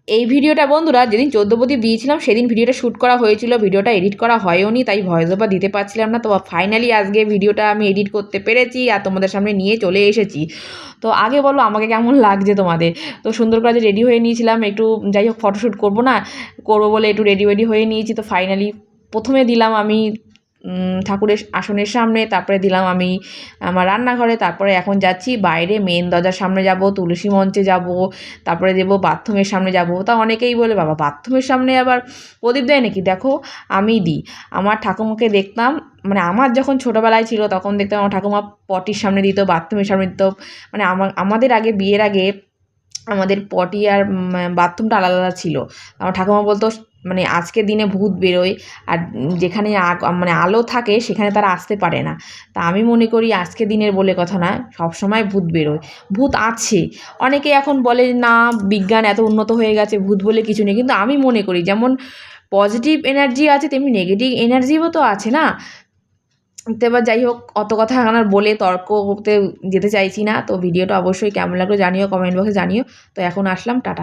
এই ভিডিওটা বন্ধুরা যেদিন 14 প্রদীপ দিয়েছিলাম সেদিন ভিডিওটা শ্যুট করা হয়েছিল, ভিডিওটা এডিট করা হয়ও নি, তাই ভয়েস ওভার দিতে পারছিলাম না। তো ফাইনালি আজকে ভিডিওটা আমি এডিট করতে পেরেছি আর তোমাদের সামনে নিয়ে চলে এসেছি। তো আগে বলো আমাকে কেমন লাগছে তোমাদের। তো সুন্দর করে রেডি হয়ে নিয়েছিলাম, একটু যাই হোক ফটোশ্যুট করবো না, করবো বলে একটু রেডি হয়ে নিয়েছি। তো ফাইনালি প্রথমে দিলাম আমি ঠাকুরের আসনের সামনে, তারপরে দিলাম আমি আমার রান্নাঘরে, তারপরে এখন যাচ্ছি বাইরে মেন দরজার সামনে যাব, তুলসী মঞ্চে যাব, তারপরে দেবো বাথরুমের সামনে যাব। তা অনেকেই বলে বাবা বাথরুমের সামনে আবার প্রদীপ দেয় নাকি? দেখো আমি দিই। আমার ঠাকুমাকে দেখতাম, মানে আমার যখন ছোটোবেলায় ছিল তখন দেখতাম আমার ঠাকুমা পটির সামনে দিত, বাথরুমের সামনে দিত। মানে আমাদের আগে বিয়ের আগে আমাদের পটি আর বাথরুমটা আলাদা আলাদা ছিল। আমার ঠাকুমা বলতো মানে আজকের দিনে ভূত বেরোয়, আর যেখানে মানে আলো থাকে সেখানে তারা আসতে পারে না। তা আমি মনে করি আজকের দিনের বলে কথা না, সবসময় ভূত বেরোয়, ভূত আছে। অনেকে এখন বলে না বিজ্ঞান এত উন্নত হয়ে গেছে ভূত বলে কিছু নেই, কিন্তু আমি মনে করি যেমন পজিটিভ এনার্জি আছে তেমনি নেগেটিভ এনার্জিও তো আছে না। তো এবার যাই হোক অত কথা এখন আর বলে তর্ক করতে যেতে চাইছি না। তো ভিডিওটা অবশ্যই কেমন লাগলো জানিও, কমেন্ট বক্সে জানিও। তো এখন আসলাম, টাটা।